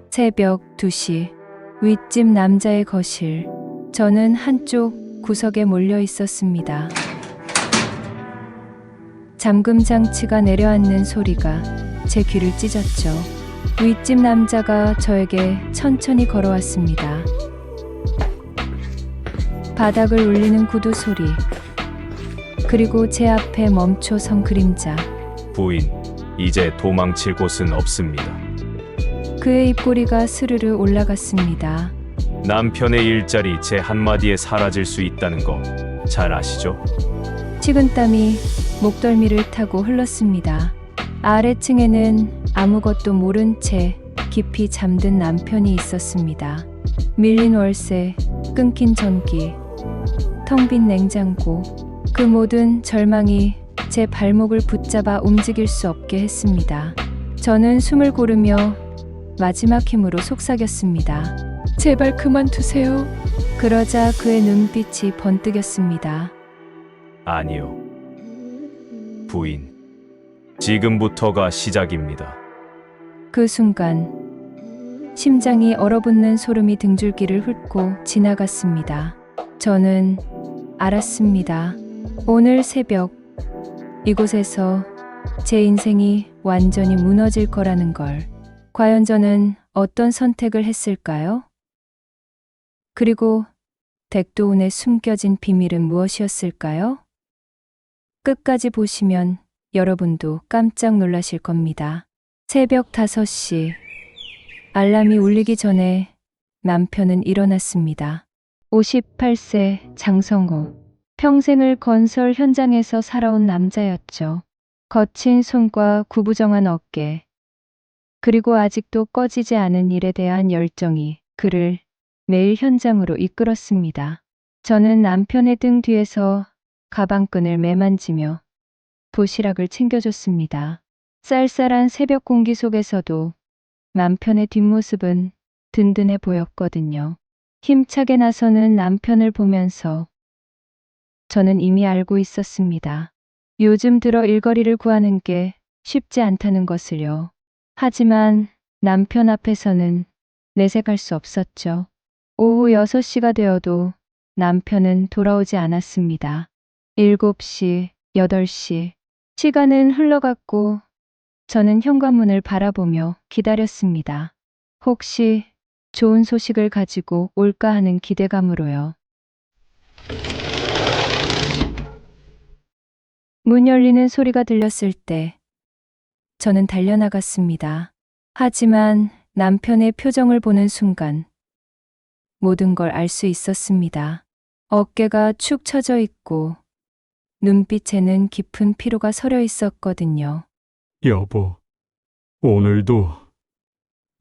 새벽 2시, 윗집 남자의 거실. 저는 한쪽 구석에 몰려 있었습니다. 잠금 장치가 내려앉는 소리가 제 귀를 찢었죠. 윗집 남자가 저에게 천천히 걸어왔습니다. 바닥을 울리는 구두 소리, 그리고 제 앞에 멈춰 선 그림자. 부인, 이제 도망칠 곳은 없습니다. 그의 입꼬리가 스르르 올라갔습니다. 남편의 일자리 제 한마디에 사라질 수 있다는 거 잘 아시죠? 식은땀이 목덜미를 타고 흘렀습니다. 아래층에는 아무것도 모른 채 깊이 잠든 남편이 있었습니다. 밀린 월세, 끊긴 전기, 텅 빈 냉장고, 그 모든 절망이 제 발목을 붙잡아 움직일 수 없게 했습니다. 저는 숨을 고르며 마지막 힘으로 속삭였습니다. 제발 그만두세요. 그러자 그의 눈빛이 번뜩였습니다. 아니요. 부인, 지금부터가 시작입니다. 그 순간 심장이 얼어붙는 소름이 등줄기를 훑고 지나갔습니다. 저는 알았습니다. 오늘 새벽 이곳에서 제 인생이 완전히 무너질 거라는 걸. 과연 저는 어떤 선택을 했을까요? 그리고 덱도운에 숨겨진 비밀은 무엇이었을까요? 끝까지 보시면 여러분도 깜짝 놀라실 겁니다. 새벽 5시, 알람이 울리기 전에 남편은 일어났습니다. 58세 장성호. 평생을 건설 현장에서 살아온 남자였죠. 거친 손과 구부정한 어깨, 그리고 아직도 꺼지지 않은 일에 대한 열정이 그를 매일 현장으로 이끌었습니다. 저는 남편의 등 뒤에서 가방끈을 매만지며 도시락을 챙겨줬습니다. 쌀쌀한 새벽 공기 속에서도 남편의 뒷모습은 든든해 보였거든요. 힘차게 나서는 남편을 보면서 저는 이미 알고 있었습니다. 요즘 들어 일거리를 구하는 게 쉽지 않다는 것을요. 하지만 남편 앞에서는 내색할 수 없었죠. 오후 6시가 되어도 남편은 돌아오지 않았습니다. 7시, 8시. 시간은 흘러갔고 저는 현관문을 바라보며 기다렸습니다. 혹시 좋은 소식을 가지고 올까 하는 기대감으로요. 문 열리는 소리가 들렸을 때 저는 달려나갔습니다. 하지만 남편의 표정을 보는 순간 모든 걸 알 수 있었습니다. 어깨가 축 처져 있고 눈빛에는 깊은 피로가 서려 있었거든요. 여보, 오늘도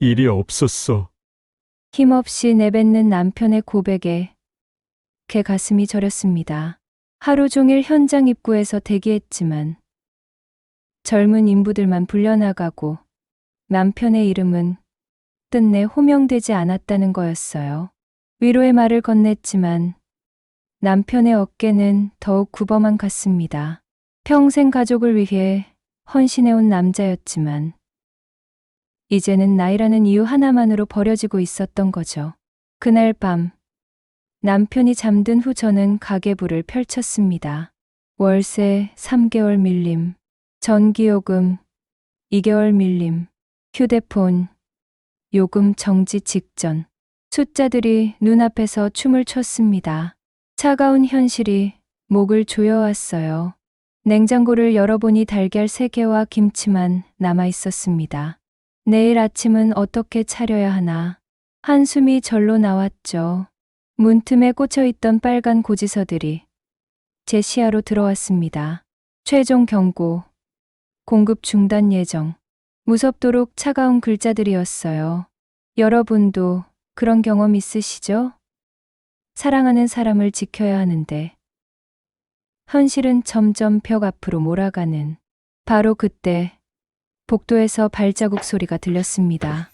일이 없었어. 힘없이 내뱉는 남편의 고백에 제 가슴이 저렸습니다. 하루 종일 현장 입구에서 대기했지만 젊은 인부들만 불려나가고 남편의 이름은 끝내 호명되지 않았다는 거였어요. 위로의 말을 건넸지만 남편의 어깨는 더욱 굽어만 갔습니다. 평생 가족을 위해 헌신해온 남자였지만 이제는 나이라는 이유 하나만으로 버려지고 있었던 거죠. 그날 밤 남편이 잠든 후 저는 가계부를 펼쳤습니다. 월세 3개월 밀림, 전기요금 2개월 밀림, 휴대폰 요금 정지 직전. 숫자들이 눈앞에서 춤을 췄습니다. 차가운 현실이 목을 조여왔어요. 냉장고를 열어보니 달걀 3개와 김치만 남아 있었습니다. 내일 아침은 어떻게 차려야 하나. 한숨이 절로 나왔죠. 문틈에 꽂혀있던 빨간 고지서들이 제 시야로 들어왔습니다. 최종 경고, 공급 중단 예정. 무섭도록 차가운 글자들이었어요. 여러분도 그런 경험 있으시죠? 사랑하는 사람을 지켜야 하는데 현실은 점점 벽 앞으로 몰아가는. 바로 그때 복도에서 발자국 소리가 들렸습니다.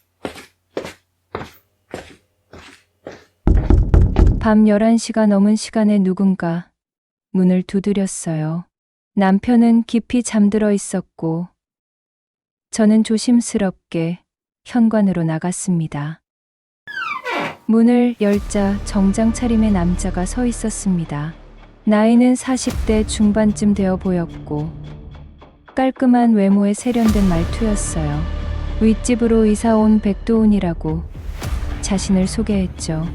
밤 11시가 넘은 시간에 누군가 문을 두드렸어요. 남편은 깊이 잠들어 있었고, 저는 조심스럽게 현관으로 나갔습니다. 문을 열자 정장 차림의 남자가 서 있었습니다. 나이는 40대 중반쯤 되어 보였고, 깔끔한 외모에 세련된 말투였어요. 윗집으로 이사 온 백도훈이라고 자신을 소개했죠.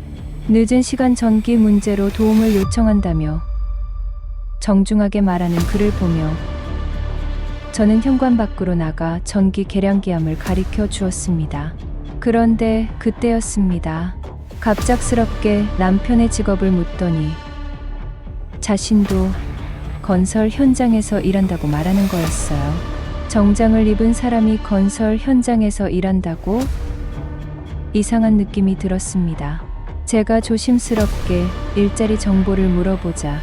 늦은 시간 전기 문제로 도움을 요청한다며 정중하게 말하는 그를 보며 저는 현관 밖으로 나가 전기 계량기함을 가리켜 주었습니다. 그런데 그때였습니다. 갑작스럽게 남편의 직업을 묻더니 자신도 건설 현장에서 일한다고 말하는 거였어요. 정장을 입은 사람이 건설 현장에서 일한다고? 이상한 느낌이 들었습니다. 제가 조심스럽게 일자리 정보를 물어보자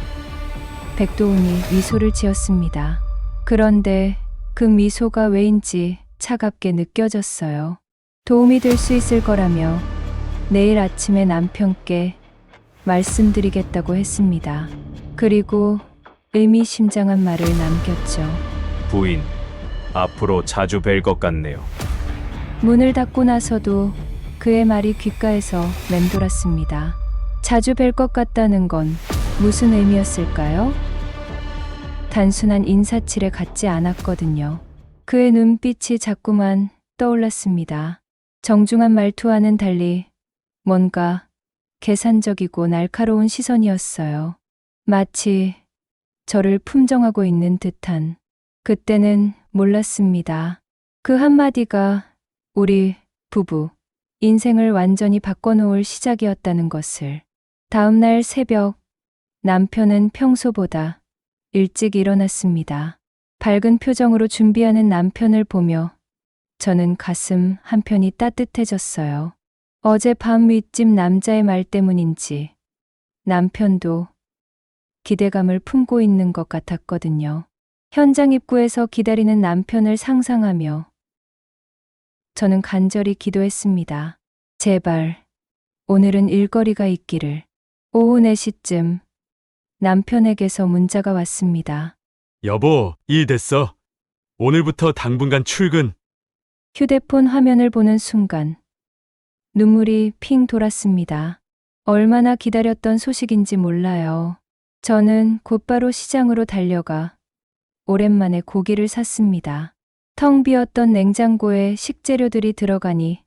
백도훈이 미소를 지었습니다. 그런데 그 미소가 왜인지 차갑게 느껴졌어요. 도움이 될 수 있을 거라며 내일 아침에 남편께 말씀드리겠다고 했습니다. 그리고 의미심장한 말을 남겼죠. 부인, 앞으로 자주 뵐 것 같네요. 문을 닫고 나서도 그의 말이 귓가에서 맴돌았습니다. 자주 뵐 것 같다는 건 무슨 의미였을까요? 단순한 인사치레 같지 않았거든요. 그의 눈빛이 자꾸만 떠올랐습니다. 정중한 말투와는 달리 뭔가 계산적이고 날카로운 시선이었어요. 마치 저를 품정하고 있는 듯한. 그때는 몰랐습니다. 그 한마디가 우리 부부 인생을 완전히 바꿔놓을 시작이었다는 것을. 다음 날 새벽 남편은 평소보다 일찍 일어났습니다. 밝은 표정으로 준비하는 남편을 보며 저는 가슴 한편이 따뜻해졌어요. 어젯밤 윗집 남자의 말 때문인지 남편도 기대감을 품고 있는 것 같았거든요. 현장 입구에서 기다리는 남편을 상상하며 저는 간절히 기도했습니다. 제발 오늘은 일거리가 있기를. 오후 4시쯤 남편에게서 문자가 왔습니다. 여보, 일 됐어. 오늘부터 당분간 출근. 휴대폰 화면을 보는 순간 눈물이 핑 돌았습니다. 얼마나 기다렸던 소식인지 몰라요. 저는 곧바로 시장으로 달려가 오랜만에 고기를 샀습니다. 텅 비었던 냉장고에 식재료들이 들어가니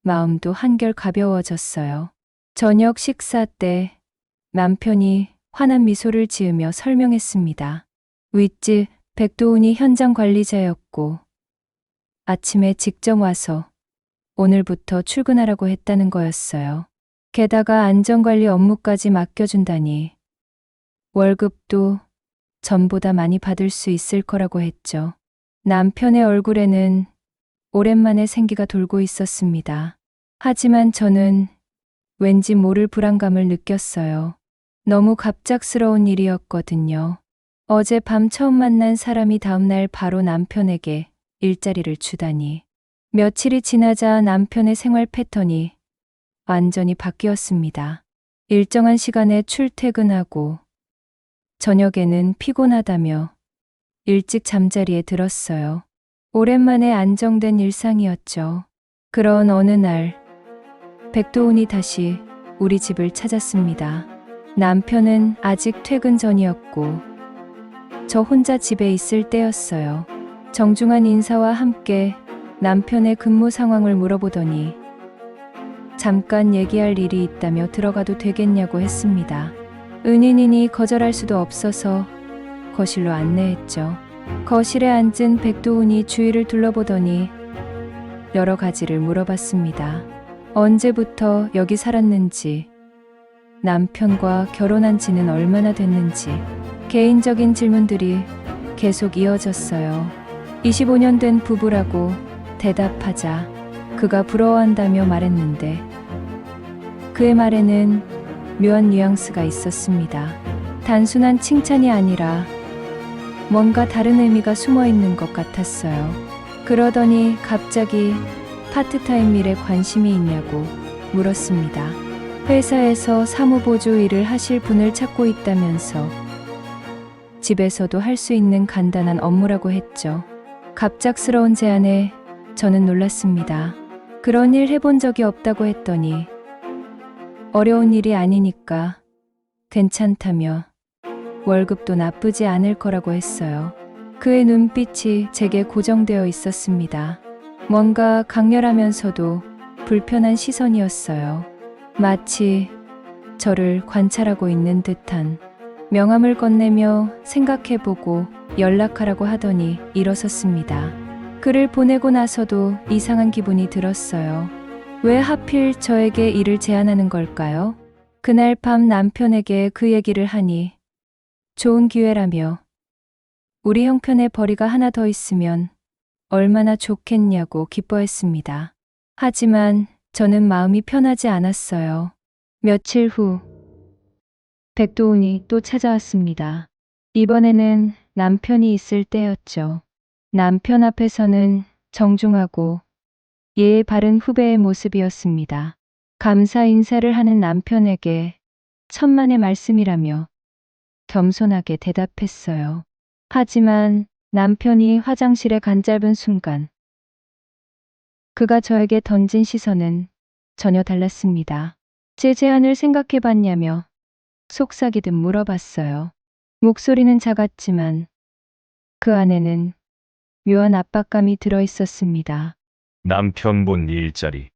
마음도 한결 가벼워졌어요. 저녁 식사 때 남편이 환한 미소를 지으며 설명했습니다. 윗집 백도훈이 현장 관리자였고 아침에 직접 와서 오늘부터 출근하라고 했다는 거였어요. 게다가 안전관리 업무까지 맡겨준다니 월급도 전보다 많이 받을 수 있을 거라고 했죠. 남편의 얼굴에는 오랜만에 생기가 돌고 있었습니다. 하지만 저는 왠지 모를 불안감을 느꼈어요. 너무 갑작스러운 일이었거든요. 어젯밤 처음 만난 사람이 다음날 바로 남편에게 일자리를 주다니. 며칠이 지나자 남편의 생활 패턴이 완전히 바뀌었습니다. 일정한 시간에 출퇴근하고 저녁에는 피곤하다며 일찍 잠자리에 들었어요. 오랜만에 안정된 일상이었죠. 그런 어느 날 백도훈이 다시 우리 집을 찾았습니다. 남편은 아직 퇴근 전이었고 저 혼자 집에 있을 때였어요. 정중한 인사와 함께 남편의 근무 상황을 물어보더니 잠깐 얘기할 일이 있다며 들어가도 되겠냐고 했습니다. 은인이니 거절할 수도 없어서 거실로 안내했죠. 거실에 앉은 백도훈이 주위를 둘러보더니 여러 가지를 물어봤습니다. 언제부터 여기 살았는지, 남편과 결혼한 지는 얼마나 됐는지, 개인적인 질문들이 계속 이어졌어요. 25년 된 부부라고 대답하자 그가 부러워한다며 말했는데 그의 말에는 묘한 뉘앙스가 있었습니다. 단순한 칭찬이 아니라 뭔가 다른 의미가 숨어 있는 것 같았어요. 그러더니 갑자기 파트타임 일에 관심이 있냐고 물었습니다. 회사에서 사무보조 일을 하실 분을 찾고 있다면서 집에서도 할 수 있는 간단한 업무라고 했죠. 갑작스러운 제안에 저는 놀랐습니다. 그런 일 해본 적이 없다고 했더니 어려운 일이 아니니까 괜찮다며 월급도 나쁘지 않을 거라고 했어요. 그의 눈빛이 제게 고정되어 있었습니다. 뭔가 강렬하면서도 불편한 시선이었어요. 마치 저를 관찰하고 있는 듯한. 명함을 건네며 생각해보고 연락하라고 하더니 일어섰습니다. 글을 보내고 나서도 이상한 기분이 들었어요. 왜 하필 저에게 일을 제안하는 걸까요? 그날 밤 남편에게 그 얘기를 하니 좋은 기회라며 우리 형편에 벌이가 하나 더 있으면 얼마나 좋겠냐고 기뻐했습니다. 하지만 저는 마음이 편하지 않았어요. 며칠 후 백도훈이 또 찾아왔습니다. 이번에는 남편이 있을 때였죠. 남편 앞에서는 정중하고 예의 바른 후배의 모습이었습니다. 감사 인사를 하는 남편에게 천만의 말씀이라며 겸손하게 대답했어요. 하지만 남편이 화장실에 간 짧은 순간 그가 저에게 던진 시선은 전혀 달랐습니다. 제 제안을 생각해 봤냐며 속삭이듯 물어봤어요. 목소리는 작았지만 그 안에는 묘한 압박감이 들어 있었습니다. 남편분 일자리.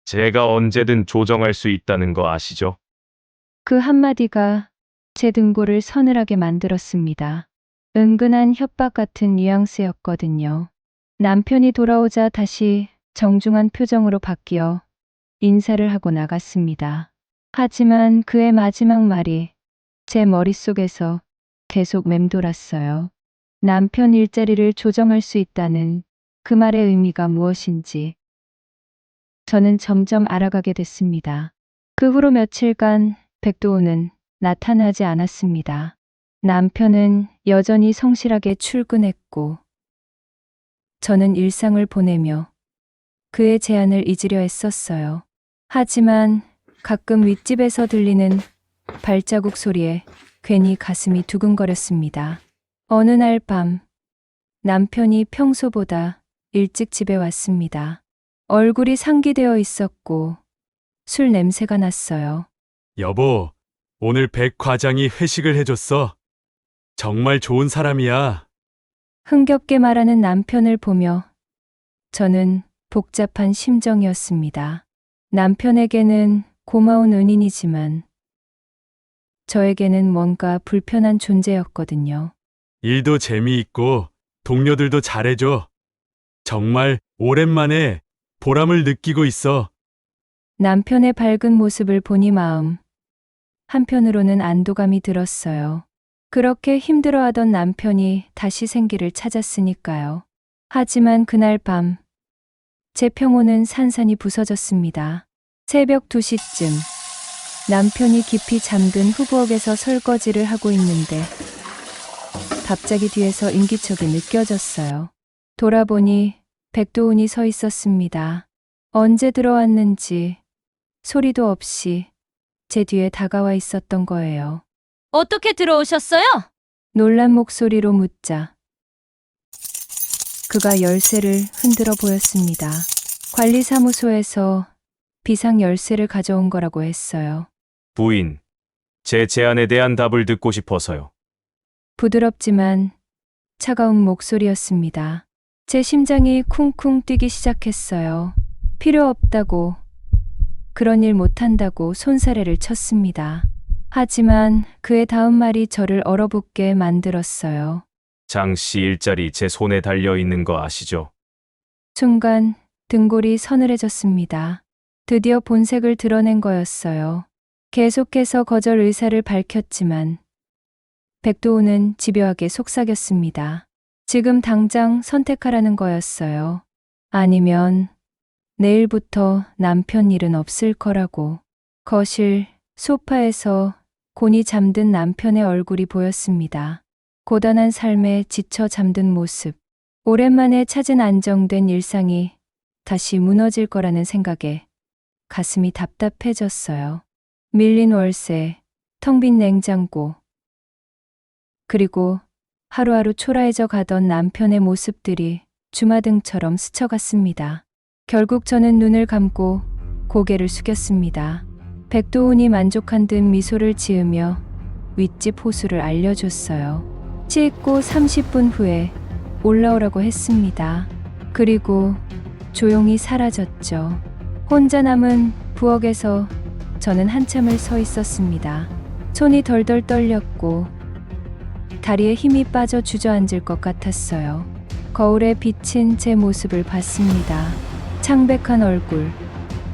제가 언제든 조정할 수 있다는 거 아시죠? 그 한마디가 제 등골을 서늘하게 만들었습니다. 은근한 협박 같은 뉘앙스였거든요. 남편이 돌아오자 다시 정중한 표정으로 바뀌어 인사를 하고 나갔습니다. 하지만 그의 마지막 말이 제 머릿속에서 계속 맴돌았어요. 남편 일자리를 조정할 수 있다는 그 말의 의미가 무엇인지 저는 점점 알아가게 됐습니다. 그 후로 며칠간 백도훈은 나타나지 않았습니다. 남편은 여전히 성실하게 출근했고 저는 일상을 보내며 그의 제안을 잊으려 애썼어요. 하지만 가끔 윗집에서 들리는 발자국 소리에 괜히 가슴이 두근거렸습니다. 어느 날 밤 남편이 평소보다 일찍 집에 왔습니다. 얼굴이 상기되어 있었고 술 냄새가 났어요. 여보, 오늘 백 과장이 회식을 해줬어. 정말 좋은 사람이야. 흥겹게 말하는 남편을 보며 저는 복잡한 심정이었습니다. 남편에게는 고마운 은인이지만 저에게는 뭔가 불편한 존재였거든요. 일도 재미있고 동료들도 잘해줘. 정말 오랜만에 보람을 느끼고 있어. 남편의 밝은 모습을 보니 마음 한편으로는 안도감이 들었어요. 그렇게 힘들어하던 남편이 다시 생기를 찾았으니까요. 하지만 그날 밤 제 평온은 산산이 부서졌습니다. 새벽 2시쯤 남편이 깊이 잠든 후부엌에서 설거지를 하고 있는데 갑자기 뒤에서 인기척이 느껴졌어요. 돌아보니 백도훈이 서 있었습니다. 언제 들어왔는지 소리도 없이 제 뒤에 다가와 있었던 거예요. 어떻게 들어오셨어요? 놀란 목소리로 묻자 그가 열쇠를 흔들어 보였습니다. 관리사무소에서 비상 열쇠를 가져온 거라고 했어요. 부인, 제 제안에 대한 답을 듣고 싶어서요. 부드럽지만 차가운 목소리였습니다. 제 심장이 쿵쿵 뛰기 시작했어요. 필요 없다고, 그런 일 못한다고 손사래를 쳤습니다. 하지만 그의 다음 말이 저를 얼어붙게 만들었어요. 장 씨 일자리 제 손에 달려 있는 거 아시죠? 순간 등골이 서늘해졌습니다. 드디어 본색을 드러낸 거였어요. 계속해서 거절 의사를 밝혔지만 백도훈은 집요하게 속삭였습니다. 지금 당장 선택하라는 거였어요. 아니면 내일부터 남편 일은 없을 거라고. 거실 소파에서 곤히 잠든 남편의 얼굴이 보였습니다. 고단한 삶에 지쳐 잠든 모습. 오랜만에 찾은 안정된 일상이 다시 무너질 거라는 생각에 가슴이 답답해졌어요. 밀린 월세, 텅 빈 냉장고. 그리고 하루하루 초라해져 가던 남편의 모습들이 주마등처럼 스쳐갔습니다. 결국 저는 눈을 감고 고개를 숙였습니다. 백도훈이 만족한 듯 미소를 지으며 윗집 호수를 알려줬어요. 씻고 30분 후에 올라오라고 했습니다. 그리고 조용히 사라졌죠. 혼자 남은 부엌에서 저는 한참을 서 있었습니다. 손이 덜덜 떨렸고 다리에 힘이 빠져 주저앉을 것 같았어요. 거울에 비친 제 모습을 봤습니다. 창백한 얼굴,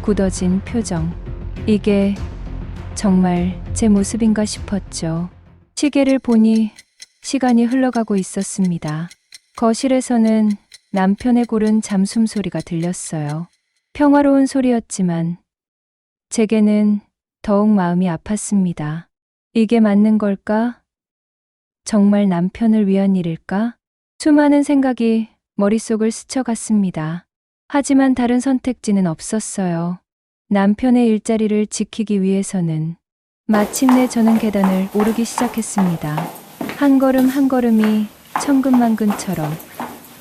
굳어진 표정. 이게 정말 제 모습인가 싶었죠. 시계를 보니 시간이 흘러가고 있었습니다. 거실에서는 남편의 고른 잠숨 소리가 들렸어요. 평화로운 소리였지만 제게는 더욱 마음이 아팠습니다. 이게 맞는 걸까? 정말 남편을 위한 일일까? 수많은 생각이 머릿속을 스쳐갔습니다. 하지만 다른 선택지는 없었어요. 남편의 일자리를 지키기 위해서는 마침내 저는 계단을 오르기 시작했습니다. 한 걸음 한 걸음이 천근만근처럼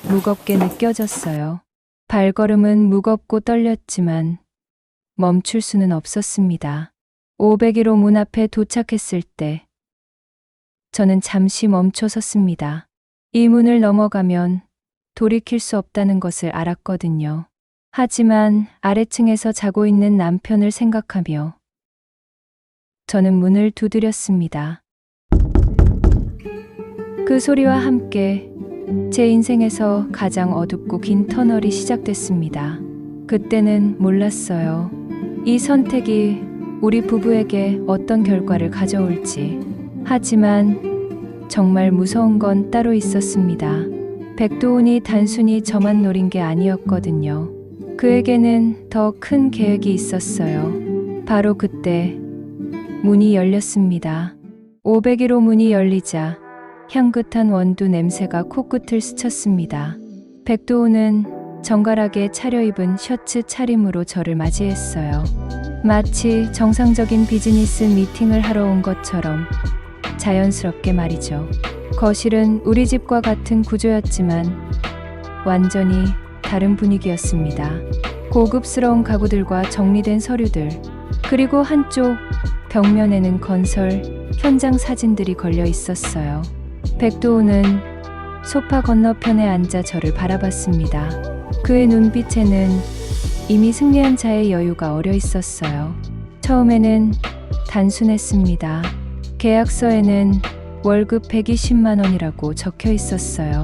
무겁게 느껴졌어요. 발걸음은 무겁고 떨렸지만 멈출 수는 없었습니다. 501호 문 앞에 도착했을 때 저는 잠시 멈춰 섰습니다. 이 문을 넘어가면 돌이킬 수 없다는 것을 알았거든요. 하지만 아래층에서 자고 있는 남편을 생각하며 저는 문을 두드렸습니다. 그 소리와 함께 제 인생에서 가장 어둡고 긴 터널이 시작됐습니다. 그때는 몰랐어요. 이 선택이 우리 부부에게 어떤 결과를 가져올지. 하지만 정말 무서운 건 따로 있었습니다. 백도훈이 단순히 저만 노린 게 아니었거든요. 그에게는 더 큰 계획이 있었어요. 바로 그때 문이 열렸습니다. 501호 문이 열리자 향긋한 원두 냄새가 코끝을 스쳤습니다. 백도훈은 정갈하게 차려입은 셔츠 차림으로 저를 맞이했어요. 마치 정상적인 비즈니스 미팅을 하러 온 것처럼 자연스럽게 말이죠. 거실은 우리 집과 같은 구조였지만 완전히 다른 분위기였습니다. 고급스러운 가구들과 정리된 서류들, 그리고 한쪽 벽면에는 건설 현장 사진들이 걸려 있었어요. 백도훈은 소파 건너편에 앉아 저를 바라봤습니다. 그의 눈빛에는 이미 승리한 자의 여유가 어려 있었어요. 처음에는 단순했습니다. 계약서에는 월급 120만 원이라고 적혀 있었어요.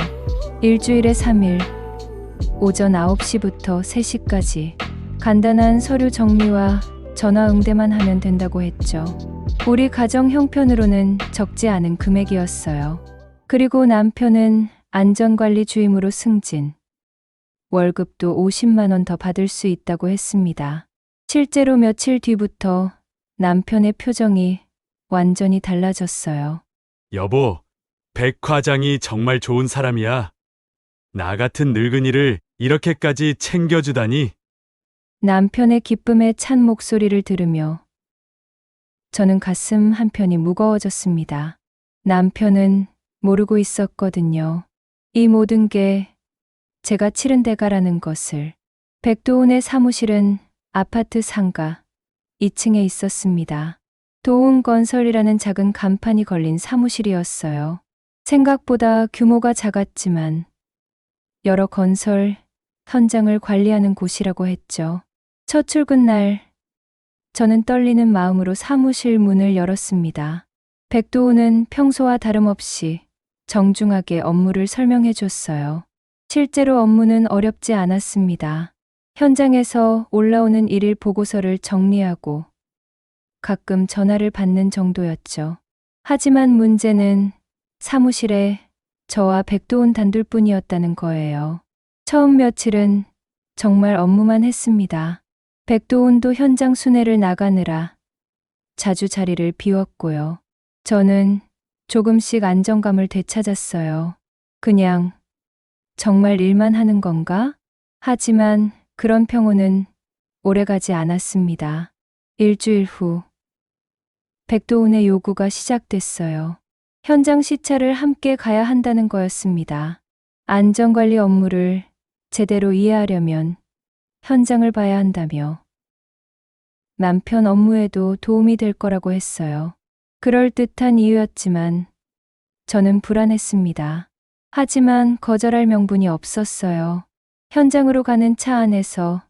일주일에 3일, 오전 9시부터 3시까지 간단한 서류 정리와 전화 응대만 하면 된다고 했죠. 우리 가정 형편으로는 적지 않은 금액이었어요. 그리고 남편은 안전관리 주임으로 승진. 월급도 50만 원 더 받을 수 있다고 했습니다. 실제로 며칠 뒤부터 남편의 표정이 완전히 달라졌어요. 여보, 백 과장이 정말 좋은 사람이야. 나 같은 늙은이를 이렇게까지 챙겨주다니. 남편의 기쁨에 찬 목소리를 들으며 저는 가슴 한편이 무거워졌습니다. 남편은 모르고 있었거든요. 이 모든 게 제가 치른 대가라는 것을. 백도훈의 사무실은 아파트 상가 2층에 있었습니다. 도훈건설이라는 작은 간판이 걸린 사무실이었어요. 생각보다 규모가 작았지만 여러 건설 현장을 관리하는 곳이라고 했죠. 첫 출근 날 저는 떨리는 마음으로 사무실 문을 열었습니다. 백도훈은 평소와 다름없이 정중하게 업무를 설명해 줬어요. 실제로 업무는 어렵지 않았습니다. 현장에서 올라오는 일일 보고서를 정리하고 가끔 전화를 받는 정도였죠. 하지만 문제는 사무실에 저와 백도훈 단둘뿐이었다는 거예요. 처음 며칠은 정말 업무만 했습니다. 백도훈도 현장 순회를 나가느라 자주 자리를 비웠고요. 저는 조금씩 안정감을 되찾았어요. 그냥 정말 일만 하는 건가? 하지만 그런 평온은 오래가지 않았습니다. 일주일 후 백도훈의 요구가 시작됐어요. 현장 시찰을 함께 가야 한다는 거였습니다. 안전관리 업무를 제대로 이해하려면 현장을 봐야 한다며 남편 업무에도 도움이 될 거라고 했어요. 그럴듯한 이유였지만 저는 불안했습니다. 하지만 거절할 명분이 없었어요. 현장으로 가는 차 안에서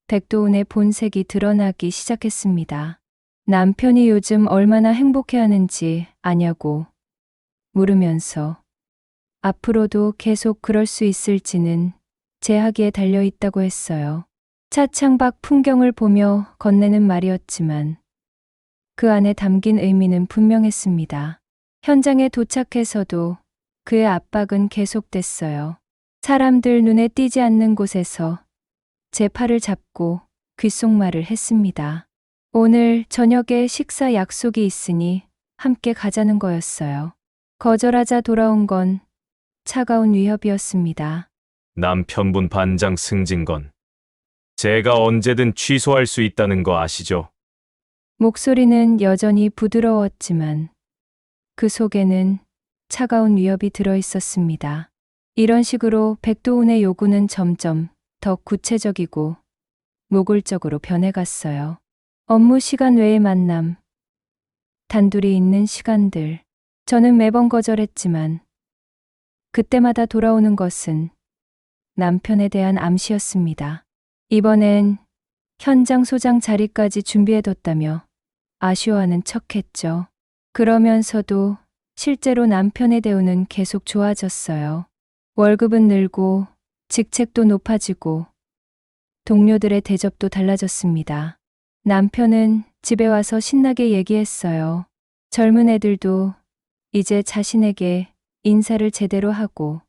백도훈의 본색이 드러나기 시작했습니다. 남편이 요즘 얼마나 행복해하는지 아냐고 물으면서 앞으로도 계속 그럴 수 있을지는 제 학위에 달려 있다고 했어요. 차창 밖 풍경을 보며 건네는 말이었지만 그 안에 담긴 의미는 분명했습니다. 현장에 도착해서도 그의 압박은 계속됐어요. 사람들 눈에 띄지 않는 곳에서 제 팔을 잡고 귓속말을 했습니다. 오늘 저녁에 식사 약속이 있으니 함께 가자는 거였어요. 거절하자 돌아온 건 차가운 위협이었습니다. 남편분 반장 승진건 제가 언제든 취소할 수 있다는 거 아시죠? 목소리는 여전히 부드러웠지만 그 속에는 차가운 위협이 들어 있었습니다. 이런 식으로 백도훈의 요구는 점점 더 구체적이고 노골적으로 변해갔어요. 업무 시간 외의 만남, 단둘이 있는 시간들. 저는 매번 거절했지만 그때마다 돌아오는 것은 남편에 대한 암시였습니다. 이번엔 현장 소장 자리까지 준비해뒀다며 아쉬워하는 척했죠. 그러면서도 실제로 남편의 대우는 계속 좋아졌어요. 월급은 늘고 직책도 높아지고 동료들의 대접도 달라졌습니다. 남편은 집에 와서 신나게 얘기했어요. 젊은 애들도 이제 자신에게 인사를 제대로 하고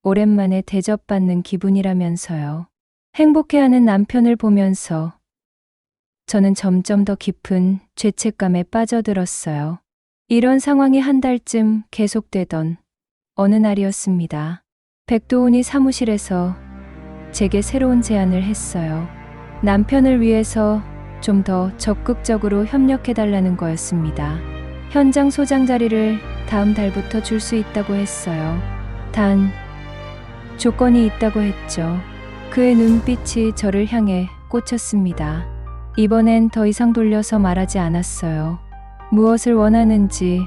오랜만에 대접받는 기분이라면서요. 행복해하는 남편을 보면서 저는 점점 더 깊은 죄책감에 빠져들었어요. 이런 상황이 한 달쯤 계속되던 어느 날이었습니다. 백도훈이 사무실에서 제게 새로운 제안을 했어요. 남편을 위해서 좀 더 적극적으로 협력해달라는 거였습니다. 현장 소장 자리를 다음 달부터 줄 수 있다고 했어요. 단, 조건이 있다고 했죠. 그의 눈빛이 저를 향해 꽂혔습니다. 이번엔 더 이상 돌려서 말하지 않았어요. 무엇을 원하는지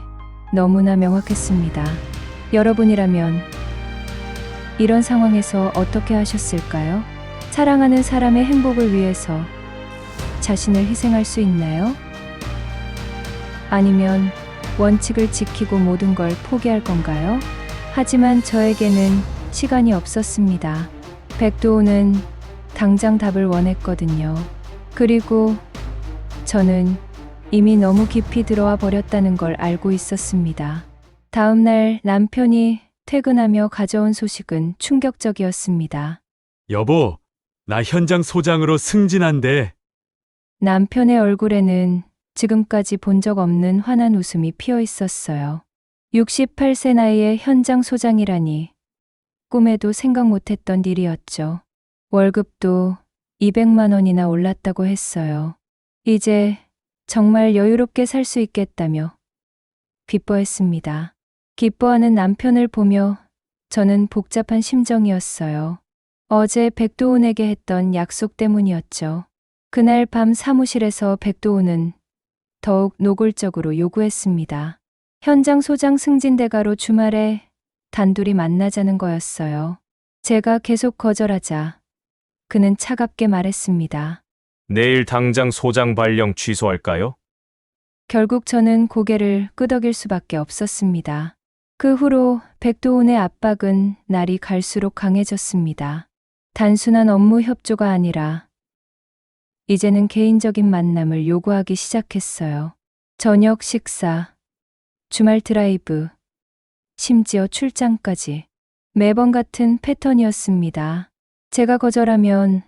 너무나 명확했습니다. 여러분이라면 이런 상황에서 어떻게 하셨을까요? 사랑하는 사람의 행복을 위해서 자신을 희생할 수 있나요? 아니면 원칙을 지키고 모든 걸 포기할 건가요? 하지만 저에게는 시간이 없었습니다. 백도훈은 당장 답을 원했거든요. 그리고 저는 이미 너무 깊이 들어와 버렸다는 걸 알고 있었습니다. 다음 날 남편이 퇴근하며 가져온 소식은 충격적이었습니다. 여보, 나 현장 소장으로 승진한대. 남편의 얼굴에는 지금까지 본 적 없는 환한 웃음이 피어 있었어요. 68세 나이에 현장 소장이라니 꿈에도 생각 못했던 일이었죠. 월급도 200만 원이나 올랐다고 했어요. 이제 정말 여유롭게 살 수 있겠다며 기뻐했습니다. 기뻐하는 남편을 보며 저는 복잡한 심정이었어요. 어제 백도훈에게 했던 약속 때문이었죠. 그날 밤 사무실에서 백도훈은 더욱 노골적으로 요구했습니다. 현장 소장 승진 대가로 주말에 단둘이 만나자는 거였어요. 제가 계속 거절하자 그는 차갑게 말했습니다. 내일 당장 소장 발령 취소할까요? 결국 저는 고개를 끄덕일 수밖에 없었습니다. 그 후로 백도훈의 압박은 날이 갈수록 강해졌습니다. 단순한 업무 협조가 아니라 이제는 개인적인 만남을 요구하기 시작했어요. 저녁 식사, 주말 드라이브, 심지어 출장까지 매번 같은 패턴이었습니다. 제가 거절하면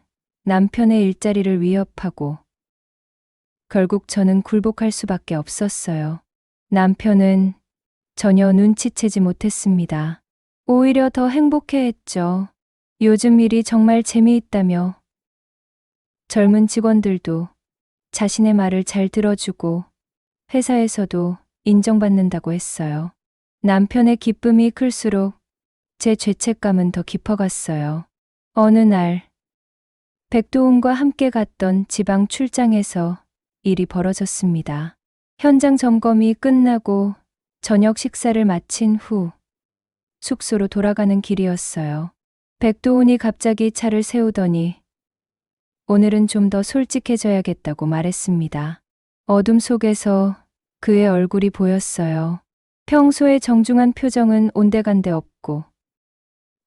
남편의 일자리를 위협하고 결국 저는 굴복할 수밖에 없었어요. 남편은 전혀 눈치채지 못했습니다. 오히려 더 행복해했죠. 요즘 일이 정말 재미있다며 젊은 직원들도 자신의 말을 잘 들어주고 회사에서도 인정받는다고 했어요. 남편의 기쁨이 클수록 제 죄책감은 더 깊어갔어요. 어느 날 백도훈과 함께 갔던 지방 출장에서 일이 벌어졌습니다. 현장 점검이 끝나고 저녁 식사를 마친 후 숙소로 돌아가는 길이었어요. 백도훈이 갑자기 차를 세우더니 오늘은 좀 더 솔직해져야겠다고 말했습니다. 어둠 속에서 그의 얼굴이 보였어요. 평소의 정중한 표정은 온데간데 없고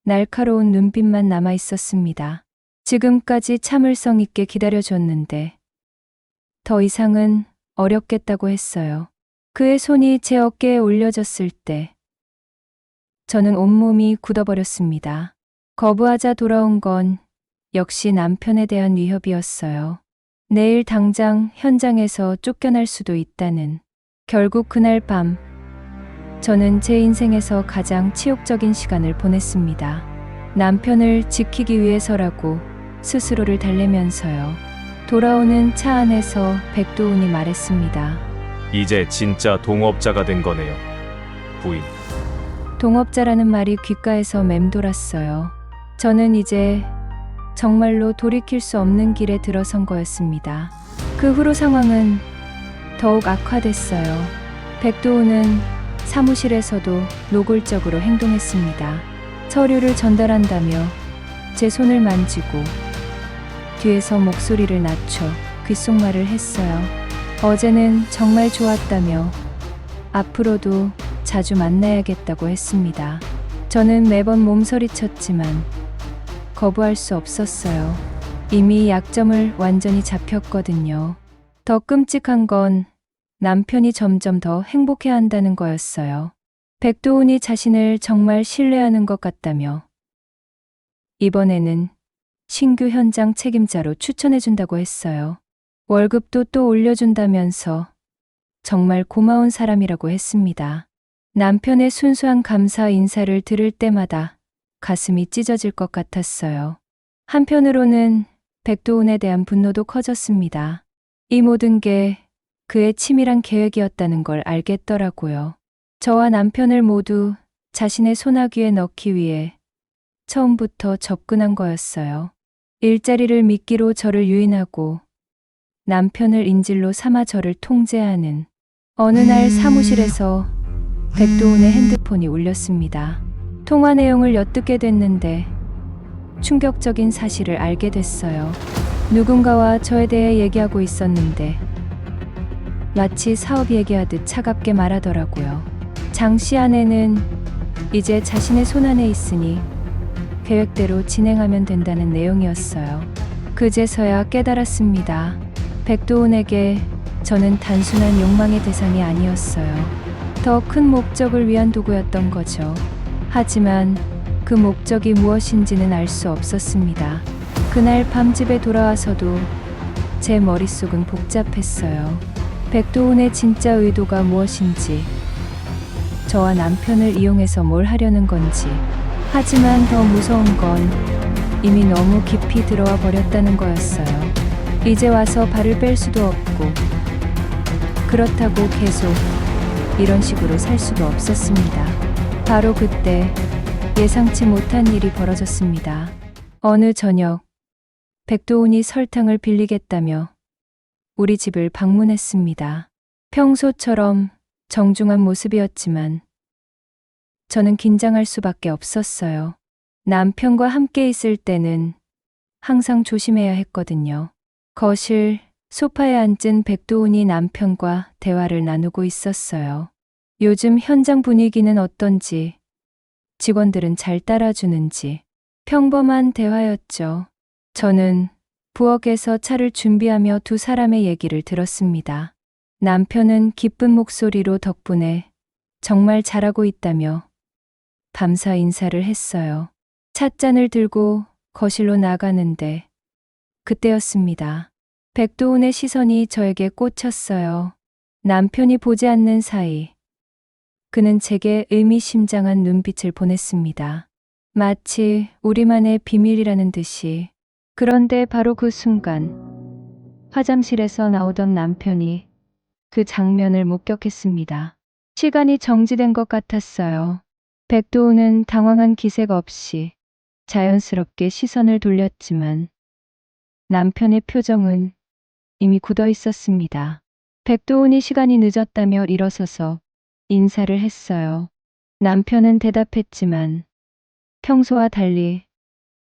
날카로운 눈빛만 남아 있었습니다. 지금까지 참을성 있게 기다려줬는데 더 이상은 어렵겠다고 했어요. 그의 손이 제 어깨에 올려졌을 때 저는 온몸이 굳어버렸습니다. 거부하자 돌아온 건 역시 남편에 대한 위협이었어요. 내일 당장 현장에서 쫓겨날 수도 있다는. 결국 그날 밤 저는 제 인생에서 가장 치욕적인 시간을 보냈습니다. 남편을 지키기 위해서라고 스스로를 달래면서요. 돌아오는 차 안에서 백도훈이 말했습니다. 이제 진짜 동업자가 된 거네요. 부인. 동업자라는 말이 귓가에서 맴돌았어요. 저는 이제 정말로 돌이킬 수 없는 길에 들어선 거였습니다. 그 후로 상황은 더욱 악화됐어요. 백도훈은 사무실에서도 노골적으로 행동했습니다. 서류를 전달한다며 제 손을 만지고 뒤에서 목소리를 낮춰 귓속말을 했어요. 어제는 정말 좋았다며 앞으로도 자주 만나야겠다고 했습니다. 저는 매번 몸서리쳤지만 거부할 수 없었어요. 이미 약점을 완전히 잡혔거든요. 더 끔찍한 건 남편이 점점 더 행복해한다는 거였어요. 백도훈이 자신을 정말 신뢰하는 것 같다며 이번에는 신규 현장 책임자로 추천해준다고 했어요. 월급도 또 올려준다면서 정말 고마운 사람이라고 했습니다. 남편의 순수한 감사 인사를 들을 때마다 가슴이 찢어질 것 같았어요. 한편으로는 백도훈에 대한 분노도 커졌습니다. 이 모든 게 그의 치밀한 계획이었다는 걸 알겠더라고요. 저와 남편을 모두 자신의 손아귀에 넣기 위해 처음부터 접근한 거였어요. 일자리를 미끼로 저를 유인하고 남편을 인질로 삼아 저를 통제하는. 어느 날 사무실에서 백도훈의 핸드폰이 울렸습니다. 통화 내용을 엿듣게 됐는데 충격적인 사실을 알게 됐어요. 누군가와 저에 대해 얘기하고 있었는데 마치 사업 얘기하듯 차갑게 말하더라고요. 장 씨 아내는 이제 자신의 손안에 있으니 계획대로 진행하면 된다는 내용이었어요. 그제서야 깨달았습니다. 백도훈에게 저는 단순한 욕망의 대상이 아니었어요. 더 큰 목적을 위한 도구였던 거죠. 하지만 그 목적이 무엇인지는 알 수 없었습니다. 그날 밤 집에 돌아와서도 제 머릿속은 복잡했어요. 백도훈의 진짜 의도가 무엇인지, 저와 남편을 이용해서 뭘 하려는 건지. 하지만 더 무서운 건 이미 너무 깊이 들어와 버렸다는 거였어요. 이제 와서 발을 뺄 수도 없고, 그렇다고 계속 이런 식으로 살 수도 없었습니다. 바로 그때 예상치 못한 일이 벌어졌습니다. 어느 저녁, 백도훈이 설탕을 빌리겠다며 우리 집을 방문했습니다. 평소처럼 정중한 모습이었지만 저는 긴장할 수밖에 없었어요. 남편과 함께 있을 때는 항상 조심해야 했거든요. 거실 소파에 앉은 백도훈이 남편과 대화를 나누고 있었어요. 요즘 현장 분위기는 어떤지, 직원들은 잘 따라주는지. 평범한 대화였죠. 저는 부엌에서 차를 준비하며 두 사람의 얘기를 들었습니다. 남편은 기쁜 목소리로 덕분에 정말 잘하고 있다며 감사 인사를 했어요. 찻잔을 들고 거실로 나가는데 그때였습니다. 백도훈의 시선이 저에게 꽂혔어요. 남편이 보지 않는 사이 그는 제게 의미심장한 눈빛을 보냈습니다. 마치 우리만의 비밀이라는 듯이. 그런데 바로 그 순간 화장실에서 나오던 남편이 그 장면을 목격했습니다. 시간이 정지된 것 같았어요. 백도우는 당황한 기색 없이 자연스럽게 시선을 돌렸지만 남편의 표정은 이미 굳어 있었습니다. 백도훈이 시간이 늦었다며 일어서서 인사를 했어요. 남편은 대답했지만 평소와 달리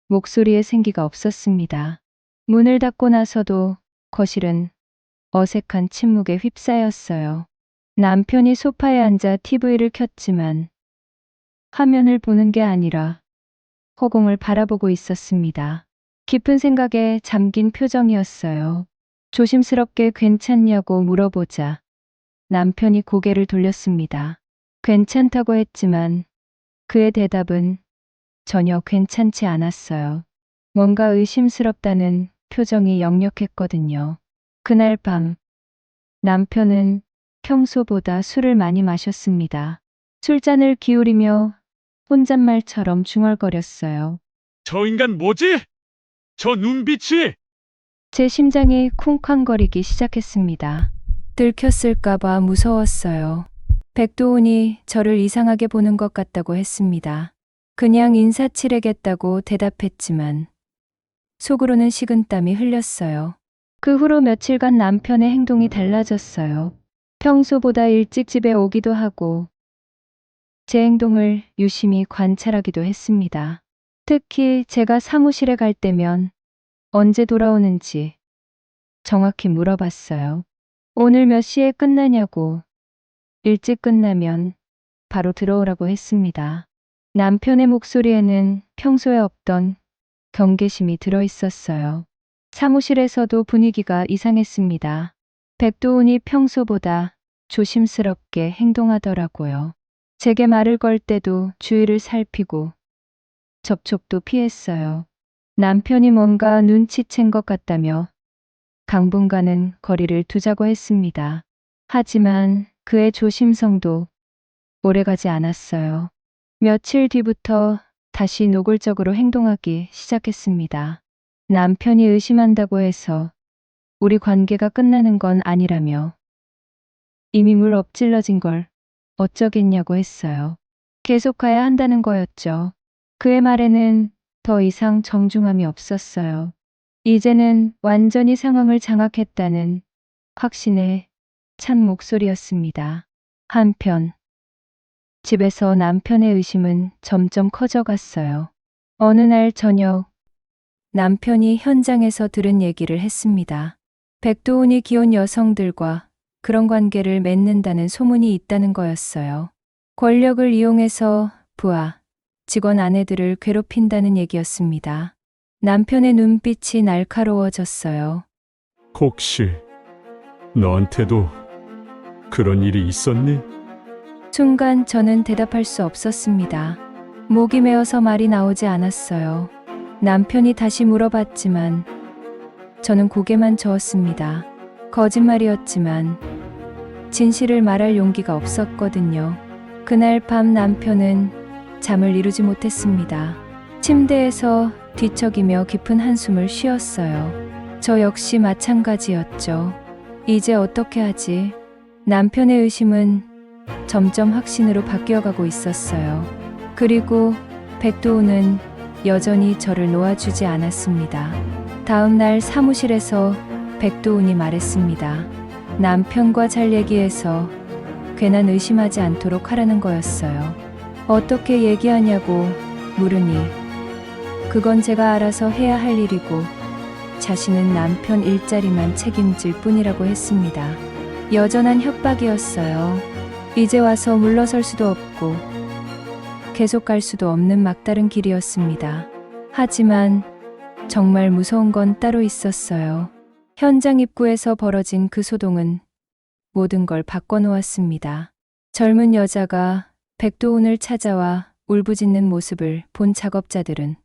목소리에 생기가 없었습니다. 문을 닫고 나서도 거실은 어색한 침묵에 휩싸였어요. 남편이 소파에 앉아 TV를 켰지만 화면을 보는 게 아니라 허공을 바라보고 있었습니다. 깊은 생각에 잠긴 표정이었어요. 조심스럽게 괜찮냐고 물어보자 남편이 고개를 돌렸습니다. 괜찮다고 했지만 그의 대답은 전혀 괜찮지 않았어요. 뭔가 의심스럽다는 표정이 역력했거든요. 그날 밤 남편은 평소보다 술을 많이 마셨습니다. 술잔을 기울이며 혼잣말처럼 중얼거렸어요. 저 인간 뭐지? 저 눈빛이! 제 심장이 쿵쾅거리기 시작했습니다. 들켰을까봐 무서웠어요. 백도훈이 저를 이상하게 보는 것 같다고 했습니다. 그냥 인사치레겠다고 대답했지만 속으로는 식은땀이 흘렸어요. 그 후로 며칠간 남편의 행동이 달라졌어요. 평소보다 일찍 집에 오기도 하고 제 행동을 유심히 관찰하기도 했습니다. 특히 제가 사무실에 갈 때면 언제 돌아오는지 정확히 물어봤어요. 오늘 몇 시에 끝나냐고. 일찍 끝나면 바로 들어오라고 했습니다. 남편의 목소리에는 평소에 없던 경계심이 들어 있었어요. 사무실에서도 분위기가 이상했습니다. 백도훈이 평소보다 조심스럽게 행동하더라고요. 제게 말을 걸 때도 주위를 살피고 접촉도 피했어요. 남편이 뭔가 눈치챈 것 같다며 당분간은 거리를 두자고 했습니다. 하지만 그의 조심성도 오래가지 않았어요. 며칠 뒤부터 다시 노골적으로 행동하기 시작했습니다. 남편이 의심한다고 해서 우리 관계가 끝나는 건 아니라며 이미 물 엎질러진 걸 어쩌겠냐고 했어요. 계속 가야 한다는 거였죠. 그의 말에는 더 이상 정중함이 없었어요. 이제는 완전히 상황을 장악했다는 확신에 찬 목소리였습니다. 한편 집에서 남편의 의심은 점점 커져갔어요. 어느 날 저녁 남편이 현장에서 들은 얘기를 했습니다. 백도훈이 기혼 여성들과 그런 관계를 맺는다는 소문이 있다는 거였어요. 권력을 이용해서 부하, 직원 아내들을 괴롭힌다는 얘기였습니다. 남편의 눈빛이 날카로워졌어요. 혹시 너한테도 그런 일이 있었니? 순간 저는 대답할 수 없었습니다. 목이 메어서 말이 나오지 않았어요. 남편이 다시 물어봤지만 저는 고개만 저었습니다. 거짓말이었지만 진실을 말할 용기가 없었거든요. 그날 밤 남편은 잠을 이루지 못했습니다. 침대에서 뒤척이며 깊은 한숨을 쉬었어요. 저 역시 마찬가지였죠. 이제 어떻게 하지? 남편의 의심은 점점 확신으로 바뀌어가고 있었어요. 그리고 백도훈은 여전히 저를 놓아주지 않았습니다. 다음 날 사무실에서 백도훈이 말했습니다. 남편과 잘 얘기해서 괜한 의심하지 않도록 하라는 거였어요. 어떻게 얘기하냐고 물으니 그건 제가 알아서 해야 할 일이고 자신은 남편 일자리만 책임질 뿐이라고 했습니다. 여전한 협박이었어요. 이제 와서 물러설 수도 없고 계속 갈 수도 없는 막다른 길이었습니다. 하지만 정말 무서운 건 따로 있었어요. 현장 입구에서 벌어진 그 소동은 모든 걸 바꿔놓았습니다. 젊은 여자가 백도훈을 찾아와 울부짖는 모습을 본 작업자들은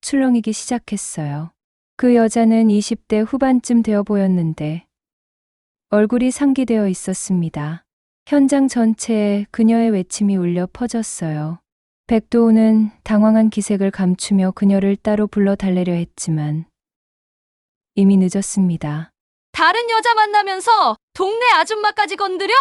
출렁이기 시작했어요. 그 여자는 20대 후반쯤 되어 보였는데 얼굴이 상기되어 있었습니다. 현장 전체에 그녀의 외침이 울려 퍼졌어요. 백도훈은 당황한 기색을 감추며 그녀를 따로 불러달래려 했지만 이미 늦었습니다. 다른 여자 만나면서 동네 아줌마까지 건드려?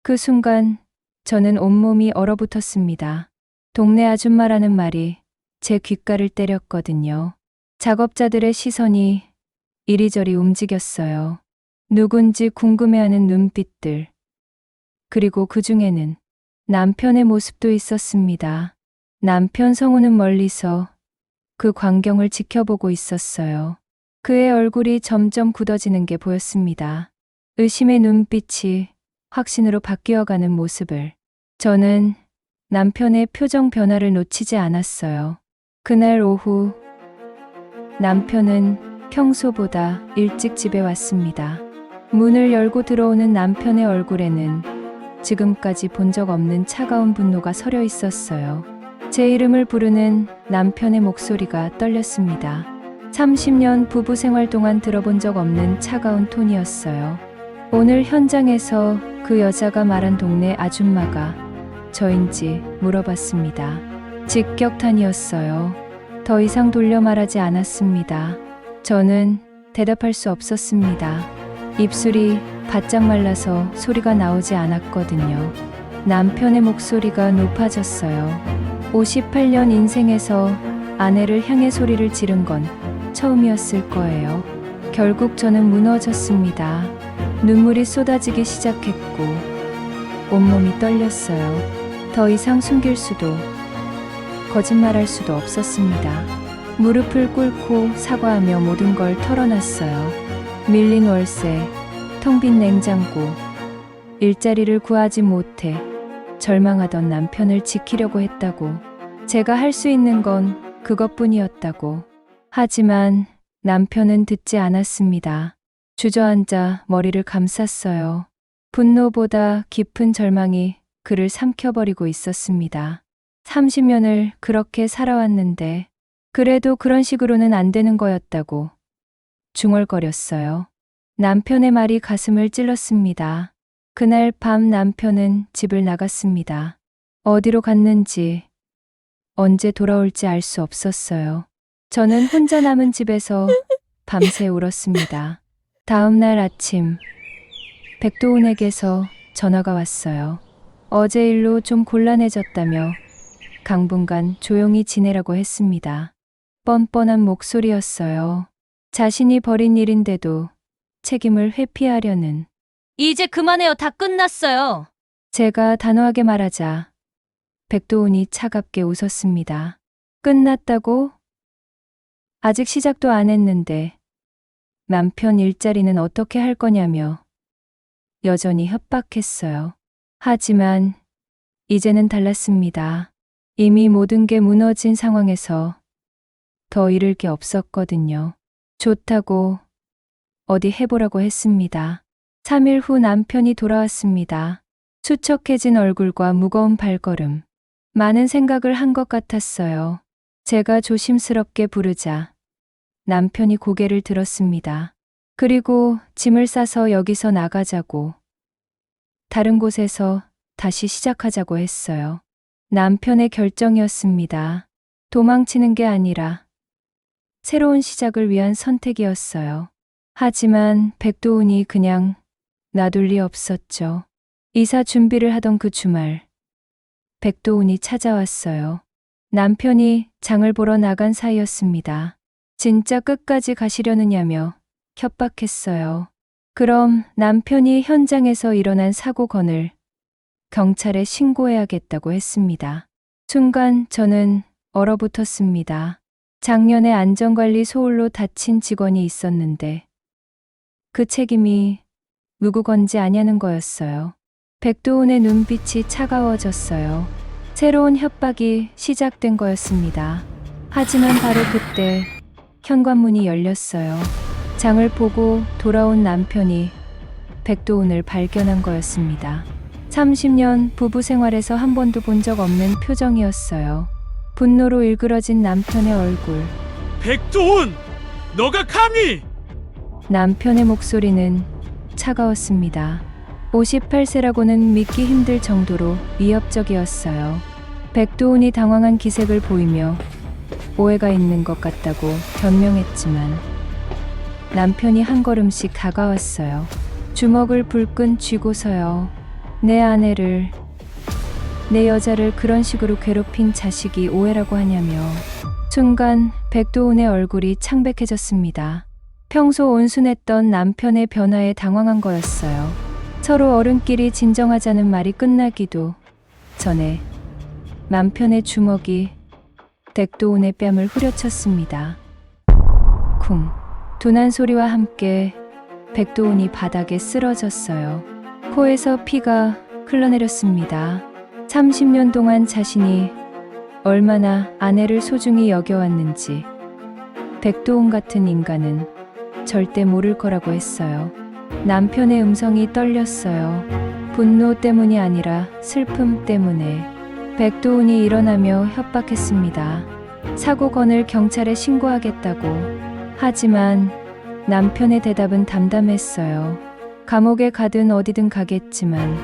그 순간 저는 온몸이 얼어붙었습니다. 동네 아줌마라는 말이 제 귓가를 때렸거든요. 작업자들의 시선이 이리저리 움직였어요. 누군지 궁금해하는 눈빛들. 그리고 그 중에는 남편의 모습도 있었습니다. 남편 성우는 멀리서 그 광경을 지켜보고 있었어요. 그의 얼굴이 점점 굳어지는 게 보였습니다. 의심의 눈빛이 확신으로 바뀌어가는 모습을. 저는 남편의 표정 변화를 놓치지 않았어요. 그날 오후 남편은 평소보다 일찍 집에 왔습니다. 문을 열고 들어오는 남편의 얼굴에는 지금까지 본 적 없는 차가운 분노가 서려 있었어요. 제 이름을 부르는 남편의 목소리가 떨렸습니다. 30년 부부 생활 동안 들어본 적 없는 차가운 톤이었어요. 오늘 현장에서 그 여자가 말한 동네 아줌마가 저인지 물어봤습니다. 직격탄이었어요. 더 이상 돌려 말하지 않았습니다. 저는 대답할 수 없었습니다. 입술이 바짝 말라서 소리가 나오지 않았거든요. 남편의 목소리가 높아졌어요. 58년 인생에서 아내를 향해 소리를 지른 건 처음이었을 거예요. 결국 저는 무너졌습니다. 눈물이 쏟아지기 시작했고 온몸이 떨렸어요. 더 이상 숨길 수도 거짓말할 수도 없었습니다. 무릎을 꿇고 사과하며 모든 걸 털어놨어요. 밀린 월세, 텅 빈 냉장고, 일자리를 구하지 못해 절망하던 남편을 지키려고 했다고. 제가 할 수 있는 건 그것뿐이었다고. 하지만 남편은 듣지 않았습니다. 주저앉아 머리를 감쌌어요. 분노보다 깊은 절망이 그를 삼켜버리고 있었습니다. 30년을 그렇게 살아왔는데 그래도 그런 식으로는 안 되는 거였다고 중얼거렸어요. 남편의 말이 가슴을 찔렀습니다. 그날 밤 남편은 집을 나갔습니다. 어디로 갔는지, 언제 돌아올지 알 수 없었어요. 저는 혼자 남은 집에서 밤새 울었습니다. 다음 날 아침, 백도훈에게서 전화가 왔어요. 어제 일로 좀 곤란해졌다며 당분간 조용히 지내라고 했습니다. 뻔뻔한 목소리였어요. 자신이 벌인 일인데도 책임을 회피하려는. 이제 그만해요. 다 끝났어요. 제가 단호하게 말하자 백도훈이 차갑게 웃었습니다. 끝났다고? 아직 시작도 안 했는데 남편 일자리는 어떻게 할 거냐며 여전히 협박했어요. 하지만 이제는 달랐습니다. 이미 모든 게 무너진 상황에서 더 잃을 게 없었거든요. 좋다고 어디 해보라고 했습니다. 3일 후 남편이 돌아왔습니다. 수척해진 얼굴과 무거운 발걸음. 많은 생각을 한 것 같았어요. 제가 조심스럽게 부르자 남편이 고개를 들었습니다. 그리고 짐을 싸서 여기서 나가자고, 다른 곳에서 다시 시작하자고 했어요. 남편의 결정이었습니다. 도망치는 게 아니라 새로운 시작을 위한 선택이었어요. 하지만 백도훈이 그냥 놔둘 리 없었죠. 이사 준비를 하던 그 주말, 백도훈이 찾아왔어요. 남편이 장을 보러 나간 사이였습니다. 진짜 끝까지 가시려느냐며 협박했어요. 그럼 남편이 현장에서 일어난 사고건을 경찰에 신고해야겠다고 했습니다. 순간 저는 얼어붙었습니다. 작년에 안전관리 소홀로 다친 직원이 있었는데 그 책임이 누구 건지 아냐는 거였어요. 백도훈의 눈빛이 차가워졌어요. 새로운 협박이 시작된 거였습니다. 하지만 바로 그때 현관문이 열렸어요. 장을 보고 돌아온 남편이 백도훈을 발견한 거였습니다. 30년 부부 생활에서 한 번도 본 적 없는 표정이었어요. 분노로 일그러진 남편의 얼굴. 백도훈! 너가 감히! 남편의 목소리는 차가웠습니다. 58세라고는 믿기 힘들 정도로 위협적이었어요. 백도훈이 당황한 기색을 보이며 오해가 있는 것 같다고 변명했지만 남편이 한 걸음씩 다가왔어요. 주먹을 불끈 쥐고서요. 내 아내를 내 여자를 그런 식으로 괴롭힌 자식이 오해라고 하냐며 순간 백도훈의 얼굴이 창백해졌습니다. 평소 온순했던 남편의 변화에 당황한 거였어요. 서로 어른끼리 진정하자는 말이 끝나기도 전에 남편의 주먹이 백도훈의 뺨을 후려쳤습니다. 쿵! 둔한 소리와 함께 백도훈이 바닥에 쓰러졌어요. 코에서 피가 흘러내렸습니다. 30년 동안 자신이 얼마나 아내를 소중히 여겨왔는지 백도훈 같은 인간은 절대 모를 거라고 했어요. 남편의 음성이 떨렸어요. 분노 때문이 아니라 슬픔 때문에. 백도훈이 일어나며 협박했습니다. 사고건을 경찰에 신고하겠다고. 하지만 남편의 대답은 담담했어요. 감옥에 가든 어디든 가겠지만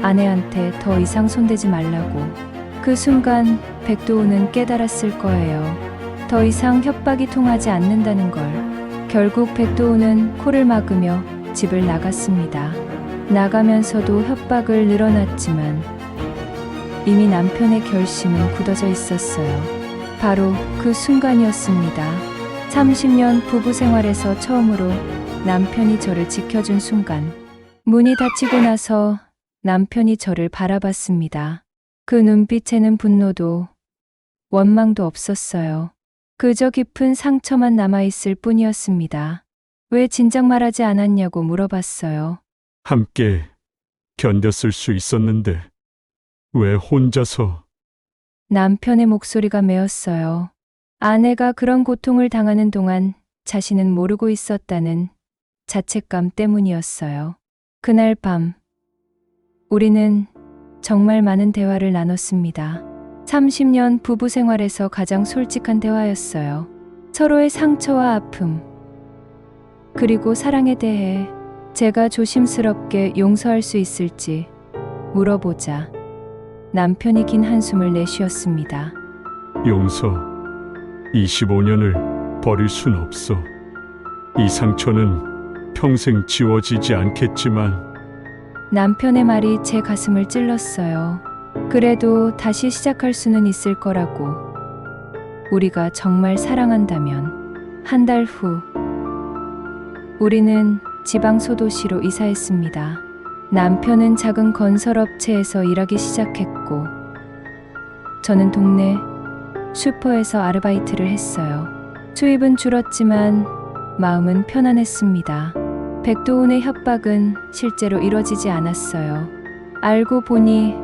아내한테 더 이상 손대지 말라고. 그 순간 백도훈은 깨달았을 거예요. 더 이상 협박이 통하지 않는다는 걸. 결국 백도훈은 코를 막으며 집을 나갔습니다. 나가면서도 협박을 늘어놨지만 이미 남편의 결심은 굳어져 있었어요. 바로 그 순간이었습니다. 30년 부부 생활에서 처음으로 남편이 저를 지켜준 순간. 문이 닫히고 나서 남편이 저를 바라봤습니다. 그 눈빛에는 분노도 원망도 없었어요. 그저 깊은 상처만 남아있을 뿐이었습니다. 왜 진작 말하지 않았냐고 물어봤어요. 함께 견뎠을 수 있었는데 왜 혼자서? 남편의 목소리가 메었어요. 아내가 그런 고통을 당하는 동안 자신은 모르고 있었다는 자책감 때문이었어요. 그날 밤 우리는 정말 많은 대화를 나눴습니다. 30년 부부 생활에서 가장 솔직한 대화였어요. 서로의 상처와 아픔, 그리고 사랑에 대해 제가 조심스럽게 용서할 수 있을지 물어보자 남편이 긴 한숨을 내쉬었습니다. 용서. 25년을 버릴 순 없어. 이 상처는 평생 지워지지 않겠지만 남편의 말이 제 가슴을 찔렀어요. 그래도 다시 시작할 수는 있을 거라고. 우리가 정말 사랑한다면. 한 달 후, 우리는 지방 소도시로 이사했습니다. 남편은 작은 건설업체에서 일하기 시작했고, 저는 동네 슈퍼에서 아르바이트를 했어요. 수입은 줄었지만 마음은 편안했습니다. 백도훈의 협박은 실제로 이뤄지지 않았어요. 알고 보니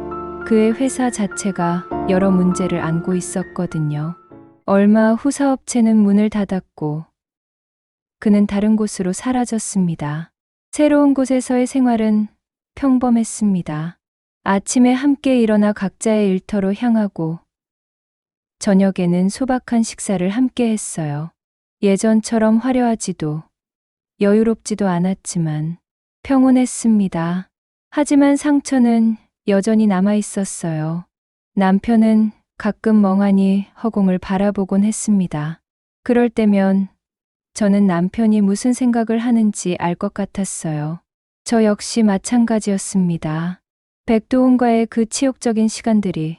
그의 회사 자체가 여러 문제를 안고 있었거든요. 얼마 후 사업체는 문을 닫았고 그는 다른 곳으로 사라졌습니다. 새로운 곳에서의 생활은 평범했습니다. 아침에 함께 일어나 각자의 일터로 향하고 저녁에는 소박한 식사를 함께 했어요. 예전처럼 화려하지도 여유롭지도 않았지만 평온했습니다. 하지만 상처는 여전히 남아 있었어요. 남편은 가끔 멍하니 허공을 바라보곤 했습니다. 그럴 때면 저는 남편이 무슨 생각을 하는지 알 것 같았어요. 저 역시 마찬가지였습니다. 백도훈과의 그 치욕적인 시간들이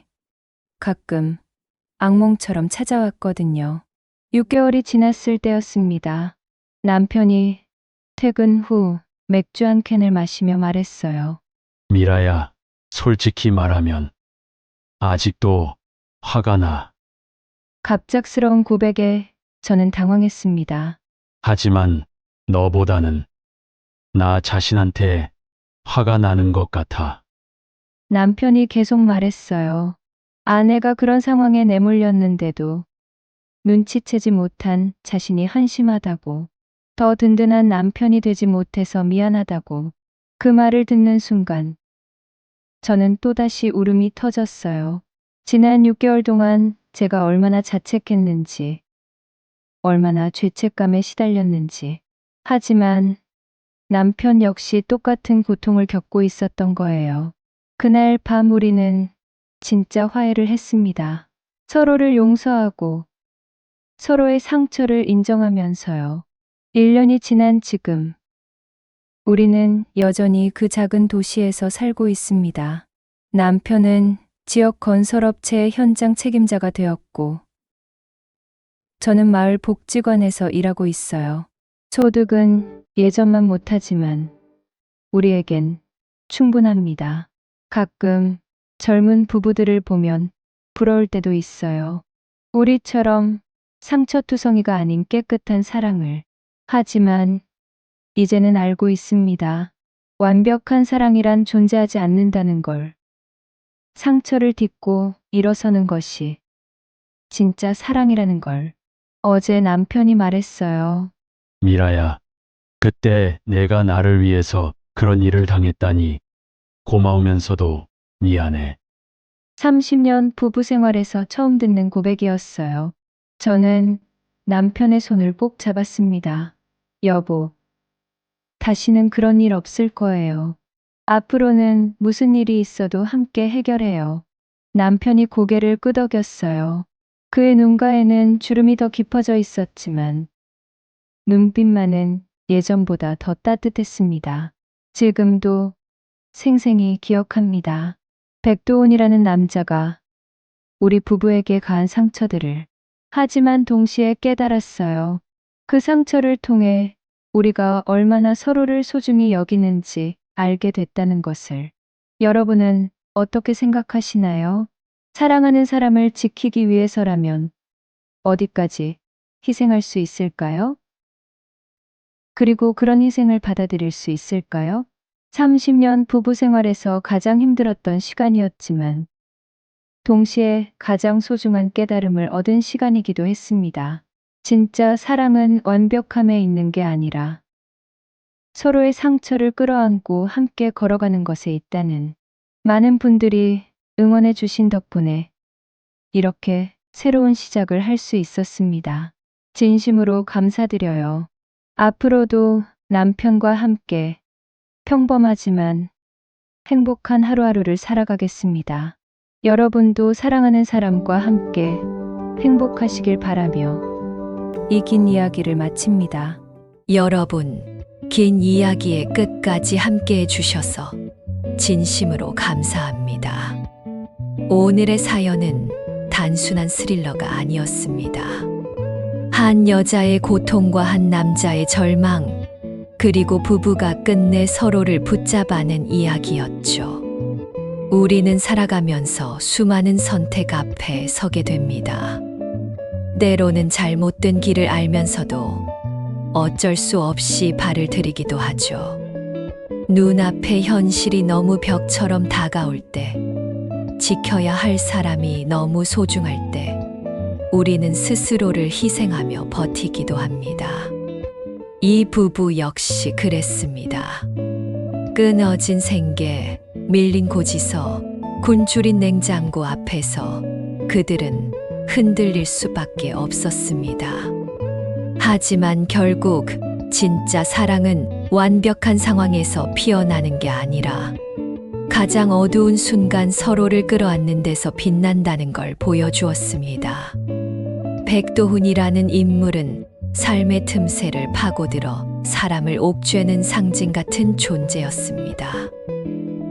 가끔 악몽처럼 찾아왔거든요. 6개월이 지났을 때였습니다. 남편이 퇴근 후 맥주 한 캔을 마시며 말했어요. 미라야, 솔직히 말하면 아직도 화가 나. 갑작스러운 고백에 저는 당황했습니다. 하지만 너보다는 나 자신한테 화가 나는 것 같아. 남편이 계속 말했어요. 아내가 그런 상황에 내몰렸는데도 눈치채지 못한 자신이 한심하다고. 더 든든한 남편이 되지 못해서 미안하다고. 그 말을 듣는 순간 저는 또다시 울음이 터졌어요. 지난 6개월 동안 제가 얼마나 자책했는지, 얼마나 죄책감에 시달렸는지. 하지만 남편 역시 똑같은 고통을 겪고 있었던 거예요. 그날 밤 우리는 진짜 화해를 했습니다. 서로를 용서하고 서로의 상처를 인정하면서요. 1년이 지난 지금 우리는 여전히 그 작은 도시에서 살고 있습니다. 남편은 지역 건설업체의 현장 책임자가 되었고, 저는 마을 복지관에서 일하고 있어요. 소득은 예전만 못하지만 우리에겐 충분합니다. 가끔 젊은 부부들을 보면 부러울 때도 있어요. 우리처럼 상처투성이가 아닌 깨끗한 사랑을. 하지만 이제는 알고 있습니다. 완벽한 사랑이란 존재하지 않는다는 걸. 상처를 딛고 일어서는 것이 진짜 사랑이라는 걸. 어제 남편이 말했어요. 미라야, 그때 내가 나를 위해서 그런 일을 당했다니 고마우면서도 미안해. 30년 부부 생활에서 처음 듣는 고백이었어요. 저는 남편의 손을 꼭 잡았습니다. 여보, 다시는 그런 일 없을 거예요. 앞으로는 무슨 일이 있어도 함께 해결해요. 남편이 고개를 끄덕였어요. 그의 눈가에는 주름이 더 깊어져 있었지만 눈빛만은 예전보다 더 따뜻했습니다. 지금도 생생히 기억합니다. 백도훈이라는 남자가 우리 부부에게 가한 상처들을. 하지만 동시에 깨달았어요. 그 상처를 통해 우리가 얼마나 서로를 소중히 여기는지 알게 됐다는 것을. 여러분은 어떻게 생각하시나요? 사랑하는 사람을 지키기 위해서라면 어디까지 희생할 수 있을까요? 그리고 그런 희생을 받아들일 수 있을까요? 30년 부부 생활에서 가장 힘들었던 시간이었지만 동시에 가장 소중한 깨달음을 얻은 시간이기도 했습니다. 진짜 사랑은 완벽함에 있는 게 아니라 서로의 상처를 끌어안고 함께 걸어가는 것에 있다는. 많은 분들이 응원해 주신 덕분에 이렇게 새로운 시작을 할 수 있었습니다. 진심으로 감사드려요. 앞으로도 남편과 함께 평범하지만 행복한 하루하루를 살아가겠습니다. 여러분도 사랑하는 사람과 함께 행복하시길 바라며 이 긴 이야기를 마칩니다. 여러분, 긴 이야기의 끝까지 함께 해주셔서 진심으로 감사합니다. 오늘의 사연은 단순한 스릴러가 아니었습니다. 한 여자의 고통과 한 남자의 절망, 그리고 부부가 끝내 서로를 붙잡아낸 이야기였죠. 우리는 살아가면서 수많은 선택 앞에 서게 됩니다. 때로는 잘못된 길을 알면서도 어쩔 수 없이 발을 들이기도 하죠. 눈앞에 현실이 너무 벽처럼 다가올 때, 지켜야 할 사람이 너무 소중할 때, 우리는 스스로를 희생하며 버티기도 합니다. 이 부부 역시 그랬습니다. 끊어진 생계, 밀린 고지서, 굶주린 냉장고 앞에서 그들은 흔들릴 수밖에 없었습니다. 하지만 결국 진짜 사랑은 완벽한 상황에서 피어나는 게 아니라 가장 어두운 순간 서로를 끌어안는 데서 빛난다는 걸 보여주었습니다. 백도훈이라는 인물은 삶의 틈새를 파고들어 사람을 옥죄는 상징 같은 존재였습니다.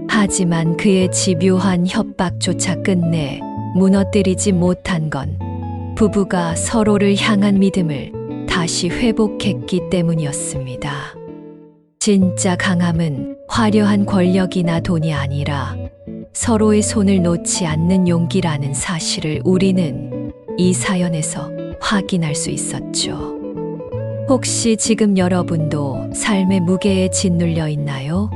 하지만 그의 집요한 협박조차 끝내 무너뜨리지 못한 건 부부가 서로를 향한 믿음을 다시 회복했기 때문이었습니다. 진짜 강함은 화려한 권력이나 돈이 아니라 서로의 손을 놓지 않는 용기라는 사실을 우리는 이 사연에서 확인할 수 있었죠. 혹시 지금 여러분도 삶의 무게에 짓눌려 있나요?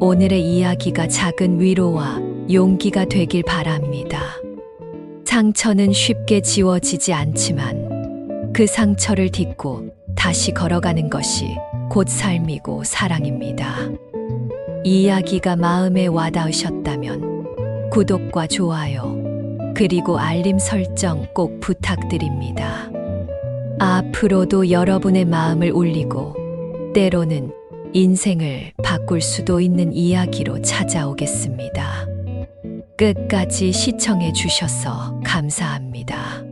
오늘의 이야기가 작은 위로와 용기가 되길 바랍니다. 상처는 쉽게 지워지지 않지만 그 상처를 딛고 다시 걸어가는 것이 곧 삶이고 사랑입니다. 이 이야기가 마음에 와닿으셨다면 구독과 좋아요, 그리고 알림 설정 꼭 부탁드립니다. 앞으로도 여러분의 마음을 울리고 때로는 인생을 바꿀 수도 있는 이야기로 찾아오겠습니다. 끝까지 시청해 주셔서 감사합니다.